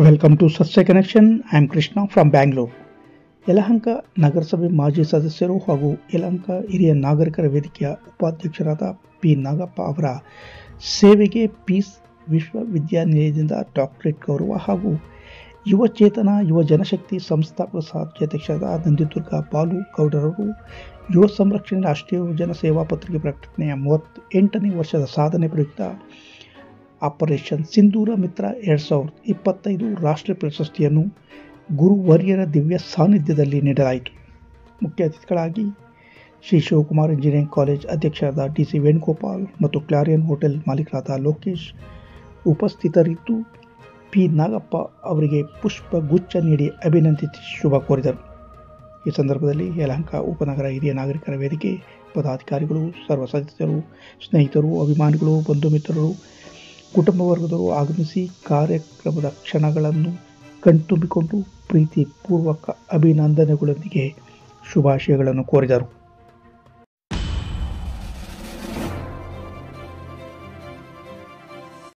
Welcome to ಸಸ್ಯ connection. I am Krishna from Bangalore. Yelahanka ನಗರಸಭೆ ಮಾಜಿ ಸದಸ್ಯರು ಹಾಗೂ ಯಲಹಂಕ ಹಿರಿಯ ನಾಗರಿಕರ ವೇದಿಕೆಯ ಉಪಾಧ್ಯಕ್ಷರಾದ ಪಿ ನಾಗಪ್ಪ ಅವರ ಸೇವೆಗೆ ಪೀಸ್ ವಿಶ್ವವಿದ್ಯಾನಿಲಯದಿಂದ ಡಾಕ್ಟರೇಟ್ ಗೌರವ ಹಾಗೂ ಯುವ ಚೇತನ ಯುವ ಜನಶಕ್ತಿ ಸಂಸ್ಥಾಪಕ ಅಧ್ಯಕ್ಷರಾದ ನಂದಿದುರ್ಗ ಬಾಲು ಗೌಡರವರು ಯುವ ಸಂರಕ್ಷಣೆ ರಾಷ್ಟ್ರೀಯ ಯುವಜನ ಸೇವಾ ಪತ್ರಿಕೆ ಪ್ರಕಟಣೆಯ 38ನೇ ವರ್ಷದ ಸಾಧನೆ ಪ್ರಯುಕ್ತ ಆಪರೇಷನ್ ಸಿಂಧೂರ ಮಿತ್ರ 2025 ರಾಷ್ಟ್ರೀಯ ಪ್ರಶಸ್ತಿಯನ್ನು ಗುರುವರ್ಯರ ದಿವ್ಯ ಸಾನ್ನಿಧ್ಯದಲ್ಲಿ ನೀಡಲಾಯಿತು. ಮುಖ್ಯ ಅತಿಥಿಗಳಾಗಿ ಶ್ರೀ ಶಿವಕುಮಾರ್ ಇಂಜಿನಿಯರಿಂಗ್ ಕಾಲೇಜ್ ಅಧ್ಯಕ್ಷರಾದ DC ವೇಣುಗೋಪಾಲ್ ಮತ್ತು ಕ್ಲಾರಿಯನ್ ಹೋಟೆಲ್ ಮಾಲೀಕರಾದ ಲೋಕೇಶ್ ಉಪಸ್ಥಿತರಿದ್ದು ಪಿ ನಾಗಪ್ಪ ಅವರಿಗೆ ಪುಷ್ಪ ಗುಚ್ಛ ನೀಡಿ ಅಭಿನಂದಿಸಿ ಶುಭ ಕೋರಿದರು. ಈ ಸಂದರ್ಭದಲ್ಲಿ ಯಲಹಂಕ ಉಪನಗರ ಹಿರಿಯ ನಾಗರಿಕರ ವೇದಿಕೆ ಪದಾಧಿಕಾರಿಗಳು, ಸರ್ವ ಸದಸ್ಯರು, ಸ್ನೇಹಿತರು, ಅಭಿಮಾನಿಗಳು, ಬಂಧು ಮಿತ್ರರು, ಕುಟುಂಬ ವರ್ಗದವರು ಆಗಮಿಸಿ ಕಾರ್ಯಕ್ರಮದ ಕ್ಷಣಗಳನ್ನು ಕಣ್ತುಂಬಿಕೊಂಡು ಪ್ರೀತಿಪೂರ್ವಕ ಅಭಿನಂದನೆಗಳೊಂದಿಗೆ ಶುಭಾಶಯಗಳನ್ನು ಕೋರಿದರು.